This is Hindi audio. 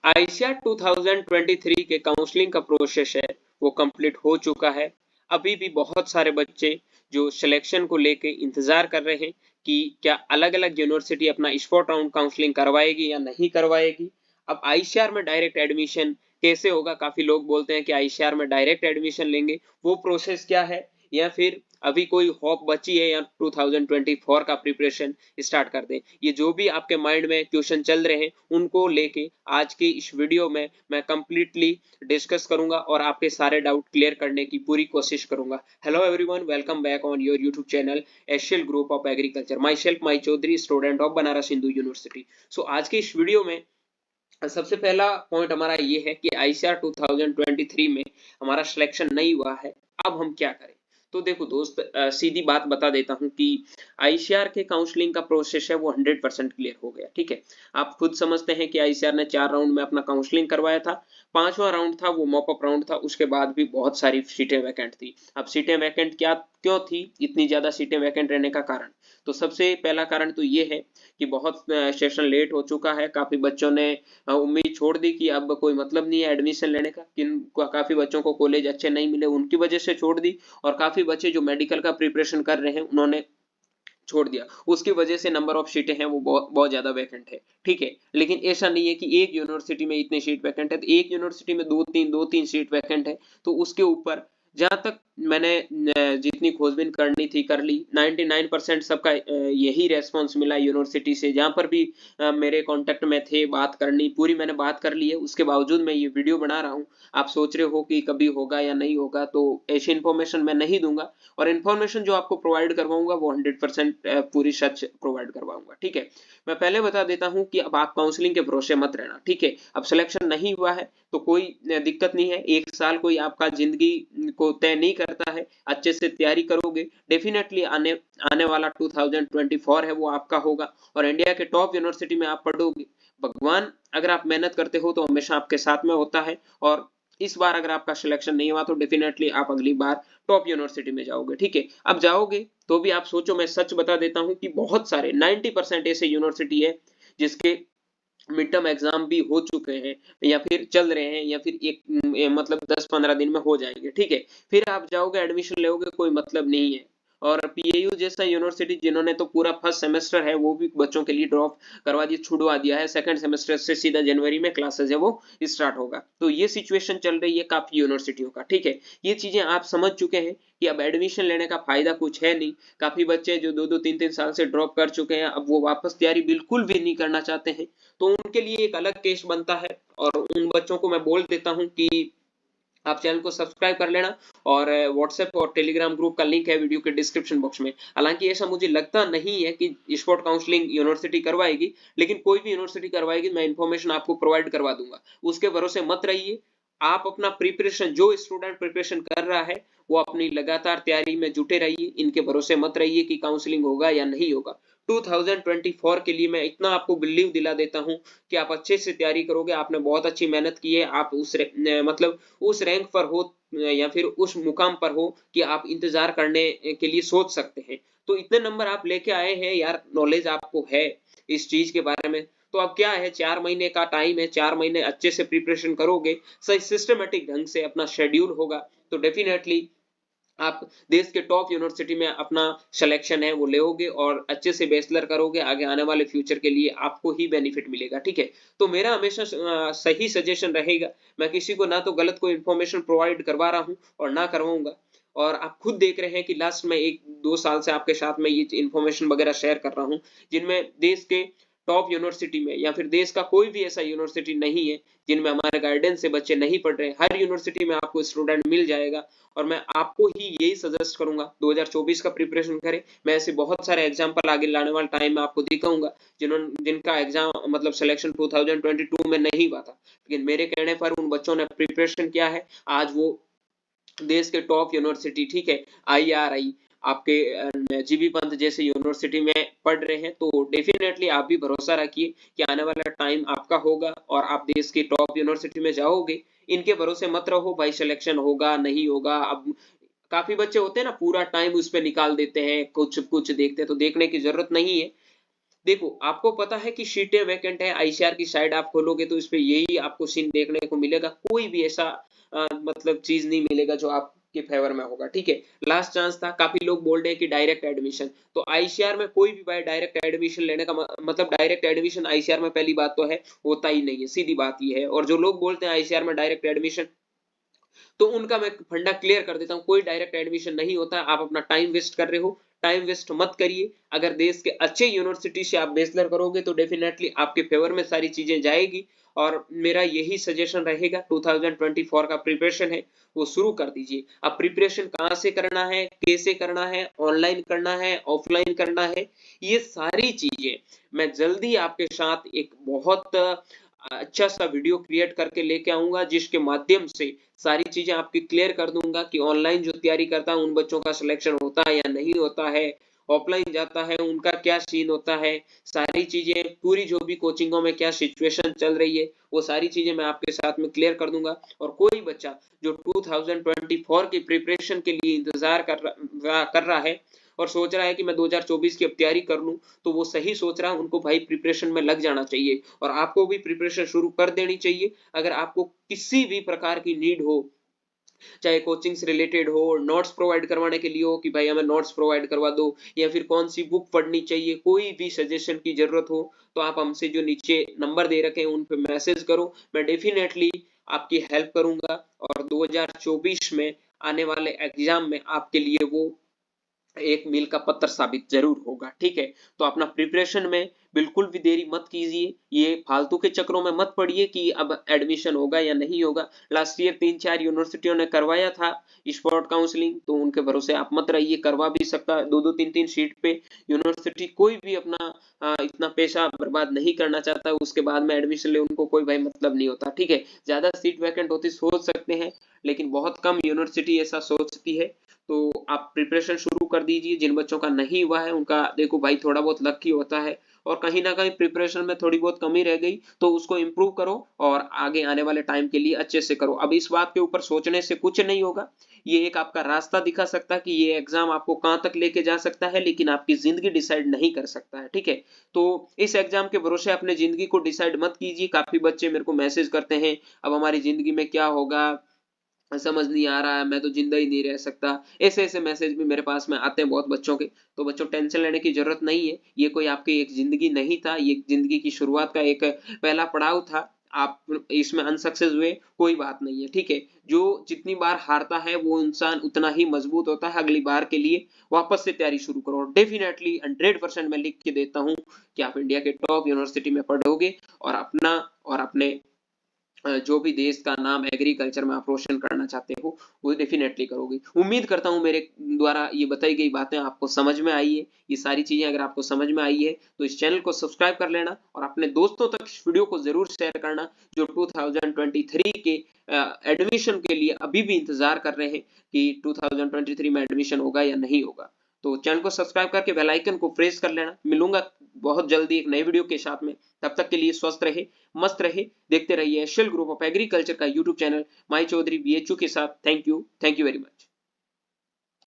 आईसीआर 2023 के काउंसलिंग का प्रोसेस है वो कंप्लीट हो चुका है। अभी भी बहुत सारे बच्चे जो सिलेक्शन को लेके इंतजार कर रहे हैं कि क्या अलग-अलग यूनिवर्सिटी अपना स्पॉट राउंड काउंसलिंग करवाएगी या नहीं करवाएगी। अब आईसीआर में डायरेक्ट एडमिशन कैसे होगा? काफी लोग बोलते हैं कि आईसीआर में डायरेक्ट एडमिशन लेंगे, वो प्रोसेस क्या है? या फिर अभी कोई होप बची है या 2024 का प्रिपरेशन स्टार्ट कर दें। ये जो भी आपके माइंड में क्वेश्चन चल रहे हैं उनको लेके आज के इस वीडियो में मैं कंप्लीटली डिस्कस करूंगा और आपके सारे डाउट क्लियर करने की पूरी कोशिश करूंगा। Hello everyone, welcome back on your YouTube channel एशियल group of agriculture. Myself my Chaudhary, student of Banaras Hindu University. So आज के इस वीडियो में सबसे पहला पॉइंट हमारा ये है कि आईसीआर 2023 में हमारा सिलेक्शन नहीं हुआ है, अब हम क्या करें। तो देखो दोस्त, सीधी बात बता देता हूं कि आईसीआर के काउंसलिंग का प्रोसेस है वो 100% क्लियर हो गया। ठीक है, आप खुद समझते हैं कि आईसीआर ने 4 राउंड में अपना काउंसलिंग करवाया था। 5वां राउंड था वो मॉपअप राउंड था, उसके बाद भी बहुत सारी सीटें वैकेंट थी। अब सीटें वैकेंट क्यों थी? इतनी ज्यादा सीटें वैकेंट रहने का कारण, तो सबसे पहला कारण तो ये है कि बहुत सेशन लेट हो चुका है। काफी बच्चों ने उम्मीद छोड़ दी कि अब कोई मतलब नहीं है एडमिशन लेने का। काफी बच्चों को कॉलेज अच्छे नहीं मिले, उनकी वजह से छोड़ दी। और काफी बच्चे जो मेडिकल का प्रिपरेशन कर रहे हैं उन्होंने छोड़ दिया, उसकी वजह से नंबर ऑफ सीटें हैं वो बहुत ज्यादा वैकेंट है। ठीक है, लेकिन ऐसा नहीं है कि एक यूनिवर्सिटी में इतनी सीट वैकेंट है, तो एक यूनिवर्सिटी में दो तीन सीट वैकेंट है, तो उसके ऊपर जहां तक मैंने जितनी खोजबीन करनी थी कर ली। 99% सबका यही रेस्पॉन्स मिला यूनिवर्सिटी से। जहां पर भी मेरे कांटेक्ट में थे, बात करनी पूरी मैंने बात कर ली है। उसके बावजूद मैं ये वीडियो बना रहा हूँ। आप सोच रहे हो कि कभी होगा या नहीं होगा, तो ऐसी इंफॉर्मेशन मैं नहीं दूंगा। और इन्फॉर्मेशन जो आपको प्रोवाइड करवाऊंगा वो 100% पूरी सच प्रोवाइड करवाऊंगा। ठीक है, मैं पहले बता देता हूं कि अब आप काउंसलिंग के भरोसे मत रहना। ठीक है, अब सिलेक्शन नहीं हुआ है तो कोई दिक्कत नहीं है। एक साल कोई आपका जिंदगी को तय नहीं करता है। अच्छे से तैयारी करोगे, डेफिनेटली आने आने वाला 2024 है वो आपका होगा और इंडिया के टॉप यूनिवर्सिटी में आप पढ़ोगे। भगवान अगर आप मेहनत करते हो तो हमेशा आपके साथ में होता है। और इस बार अगर आपका सिलेक्शन नहीं हुआ तो डेफिनेटली आप अगली बार टॉप यूनिवर्सिटी में जाओगे। ठीक है, अब जाओगे तो भी आप सोचो, मैं सच बता देता हूं कि बहुत सारे 90% ऐसे यूनिवर्सिटी है जिसके मिड टर्म एग्जाम भी हो चुके हैं या फिर चल रहे हैं या फिर एक मतलब 10-15 दिन में हो जाएंगे। ठीक है, फिर आप जाओगे एडमिशन लोगे, कोई मतलब नहीं है। और पीएयू जैसा यूनिवर्सिटी जिन्होंने तो पूरा फर्स्ट सेमेस्टर है वो भी बच्चों के लिए ड्रॉप करवा दिया, छुड़वा दिया है। सेकंड सेमेस्टर से सीधा जनवरी में क्लासेस है वो स्टार्ट होगा। तो ये सिचुएशन चल रही है काफी यूनिवर्सिटियों का। ठीक है, ये चीजें आप समझ चुके हैं कि अब एडमिशन लेने का फायदा कुछ है नहीं। काफी बच्चे जो 2-2 3-3 साल से ड्रॉप कर चुके हैं, अब वो वापस तैयारी बिल्कुल भी नहीं करना चाहते हैं, तो उनके लिए एक अलग केस बनता है। और उन बच्चों को मैं बोल देता हूं कि आप चैनल को सब्सक्राइब कर लेना। और व्हाट्सएप और टेलीग्राम ग्रुप का लिंक है वीडियो के डिस्क्रिप्शन बॉक्स में। हालांकि ऐसा मुझे लगता नहीं है कि स्पॉट काउंसलिंग यूनिवर्सिटी करवाएगी, लेकिन कोई भी यूनिवर्सिटी करवाएगी मैं इंफॉर्मेशन आपको प्रोवाइड करवा दूंगा, उसके भरोसे मत रहिए। आप अपना प्रिपरेशन, जो स्टूडेंट प्रिपरेशन कर रहा है वो अपनी लगातार तैयारी में जुटे रहिए। इनके भरोसे मत रहिए कि काउंसलिंग होगा या नहीं होगा। 2024 के लिए मैं इतना आपको बिलीव दिला देता हूं कि आप अच्छे से तैयारी करोगे। आपने बहुत अच्छी मेहनत की है, आप मतलब उस रैंक पर हो या फिर उस मुकाम पर हो कि आप इंतजार करने के लिए सोच सकते हैं। तो इतने नंबर आप लेके आए हैं यार, नॉलेज आपको है इस चीज के बारे में। तो अब क्या है, 4 महीने का टाइम है, 4 महीने अच्छे से प्रिपरेशन करोगे, सही सिस्टमेटिक ढंग से अपना शेड्यूल होगा, तो डेफिनेटली आप देश के टॉप यूनिवर्सिटी में अपना सिलेक्शन है वो लोगे और अच्छे से बैचलर करोगे। आगे आने वाले फ्यूचर के लिए आपको ही बेनिफिट मिलेगा। ठीक है, तो मेरा हमेशा सही सजेशन रहेगा, मैं किसी को ना तो गलत कोई इंफॉर्मेशन प्रोवाइड करवा रहा हूं और ना करवाऊंगा। और आप खुद देख रहे हैं कि लास्ट में 1-2 साल से आपके साथ में ये इंफॉर्मेशन वगैरह शेयर कर रहा हूं, जिनमें देश के टॉप यूनिवर्सिटी में या फिर देश का कोई भी ऐसा यूनिवर्सिटी नहीं है जिनमें हमारे गाइडेंस से बच्चे नहीं पढ़ रहे। हर यूनिवर्सिटी में आपको स्टूडेंट मिल जाएगा। और मैं आपको ही यही सजेस्ट करूंगा 2024 का प्रिपरेशन करें। मैं ऐसे बहुत सारे एग्जांपल आगे लाने वाले टाइम में आपको दिखाऊंगा जिनका एग्जाम मतलब सिलेक्शन 2022 में नहीं हुआ था, लेकिन मेरे कहने पर उन बच्चों ने प्रिपरेशन किया है। आज वो देश के टॉप यूनिवर्सिटी, ठीक है, आईआरआई, आपके जीबी पंत जैसे यूनिवर्सिटी में पढ़ रहे हैं। तो डेफिनेटली आप भी भरोसा रखिए कि आने वाला टाइम आपका होगा और आप देश की टॉप यूनिवर्सिटी में जाओगे। इनके भरोसे मत रहो भाई सिलेक्शन होगा नहीं होगा। अब काफी बच्चे होते हैं ना, पूरा टाइम उस पर निकाल देते हैं, कुछ कुछ देखते हैं, तो देखने की जरूरत नहीं है। देखो, आपको पता है कि सीटें वैकेंट है, आईसीआर की साइट आप खोलोगे तो इसपे यही आपको सीन देखने को मिलेगा, कोई भी ऐसा मतलब चीज़ नहीं मिलेगा जो आपके फेवर में होगा, ठीक है? लास्ट चांस था, काफ़ी लोग बोल रहे हैं कि डायरेक्ट एडमिशन, तो आईसीआर में कोई भी भाई डायरेक्ट एडमिशन लेने का मतलब डायरेक्ट एडमिशन आईसीआर में पहली बात तो है, होता ही नहीं है, सीधी बात ये है। और जो लोग बोलते हैं आईसीआर में डायरेक्ट एडमिशन, तो उनका मैं फंडा क्लियर कर देता हूँ, कोई डायरेक्ट एडमिशन नहीं होता, आप अपना टाइम वेस्ट कर रहे हो, टाइम वेस्ट मत करिए। अगर देश के अच्छे यूनिवर्सिटी से आप बैचलर करोगे तो डेफिनेटली आपके फेवर में सारी चीजें जाएगी। और मेरा यही सजेशन रहेगा, 2024 का प्रिपरेशन है वो शुरू कर दीजिए। अब प्रिपरेशन कहाँ से करना है, कैसे करना है, ऑनलाइन करना है, ऑफलाइन करना है, ये सारी चीजें मैं जल्दी आपके साथ एक बहुत अच्छा सा वीडियो क्रिएट करके लेके आऊंगा, जिसके माध्यम से सारी चीजें आपकी क्लियर कर दूंगा कि ऑनलाइन जो तैयारी करता है उन बच्चों का सिलेक्शन होता है या नहीं होता है, ऑफलाइन जाता है उनका क्या सीन होता है, सारी चीजें पूरी जो भी कोचिंगों में क्या सिचुएशन चल रही है वो सारी चीजें मैं आपके साथ में क्लियर कर दूंगा। और कोई बच्चा जो 2024 की प्रिपरेशन के लिए इंतजार कर रहा है और सोच रहा है कि मैं 2024 की अब तैयारी कर लूं, तो वो सही सोच रहा है, उनको भाई प्रिपरेशन में लग जाना चाहिए और आपको भी प्रिपरेशन शुरू कर देनी चाहिए। अगर आपको किसी भी प्रकार की नीड हो, चाहे कोचिंग से रिलेटेड हो, नोट्स प्रोवाइड करवाने के लिए हो कि भाई हमें नोट्स प्रोवाइड करवा दो, या फिर कौन सी बुक पढ़नी चाहिए, कोई भी सजेशन की जरूरत हो, तो आप हमसे जो नीचे नंबर दे रखे हैं उन पे मैसेज करो, मैं डेफिनेटली आपकी हेल्प करूंगा और 2024 में आने वाले एग्जाम में आपके लिए वो एक मील का पत्थर साबित जरूर होगा, ठीक है? तो अपना प्रिपरेशन में बिल्कुल भी देरी मत कीजिए, ये फालतू के चक्रों में मत पड़िए कि अब एडमिशन होगा या नहीं होगा। लास्ट ईयर 3-4 यूनिवर्सिटियों ने करवाया था स्पॉट काउंसलिंग, तो उनके भरोसे आप मत रहिए, करवा भी सकता है 2-2 3-3 सीट पे यूनिवर्सिटी, कोई भी अपना इतना पैसा बर्बाद नहीं करना चाहता उसके बाद में एडमिशन ले, उनको कोई भाई मतलब नहीं होता, ठीक है? ज्यादा सीट वैकेंट होती सोच सकते हैं, लेकिन बहुत कम यूनिवर्सिटी ऐसा सोचती है। तो आप प्रिपरेशन शुरू कर दीजिए, जिन बच्चों का नहीं हुआ है उनका देखो भाई थोड़ा बहुत लक ही होता है, और कहीं ना कहीं प्रिपरेशन में थोड़ी बहुत कमी रह गई तो उसको इम्प्रूव करो और आगे आने वाले टाइम के लिए अच्छे से करो। अब इस बात के ऊपर सोचने से कुछ नहीं होगा, ये एक आपका रास्ता दिखा सकता है कि ये एग्जाम आपको कहाँ तक लेके जा सकता है, लेकिन आपकी जिंदगी डिसाइड नहीं कर सकता है, ठीक है? तो इस एग्जाम के भरोसे अपने जिंदगी को डिसाइड मत कीजिए। काफी बच्चे मेरे को मैसेज करते हैं, अब हमारी जिंदगी में क्या होगा, समझ नहीं आ रहा है, मैं तो जिंदा ही नहीं रह सकता, ऐसे ऐसे मैसेज भी मेरे पास में आते हैं बहुत बच्चों के। तो बच्चों टेंशन लेने की जरूरत नहीं है, ये कोई आपकी एक जिंदगी नहीं था, ये जिंदगी की शुरुआत का एक पहला पड़ाव था। आप इसमें अनसक्सेस हुए, कोई बात नहीं है, ठीक है? जो जितनी बार हारता है वो इंसान उतना ही मजबूत होता है, अगली बार के लिए वापस से तैयारी शुरू करो। डेफिनेटली 100% मैं लिख के देता हूँ कि आप इंडिया के टॉप यूनिवर्सिटी में पढ़ोगे और अपना और अपने जो भी देश का नाम एग्रीकल्चर में आप रोशन करना चाहते हो वो डेफिनेटली करोगे। उम्मीद करता हूँ मेरे द्वारा ये बताई गई बातें आपको समझ में आई है। ये सारी चीजें अगर आपको समझ में आई है तो इस चैनल को सब्सक्राइब कर लेना और अपने दोस्तों तक इस वीडियो को जरूर शेयर करना, जो 2023 के एडमिशन के लिए अभी भी इंतजार कर रहे हैं कि 2023 में एडमिशन होगा या नहीं होगा। तो चैनल को सब्सक्राइब करके बेल आइकन को प्रेस कर लेना। मिलूंगा बहुत जल्दी एक नए वीडियो के साथ में, तब तक के लिए स्वस्थ रहे, मस्त रहे, देखते रहिए एशियल ग्रुप ऑफ एग्रीकल्चर का यूट्यूब चैनल माई चौधरी बीएचयू के साथ। Thank you very much.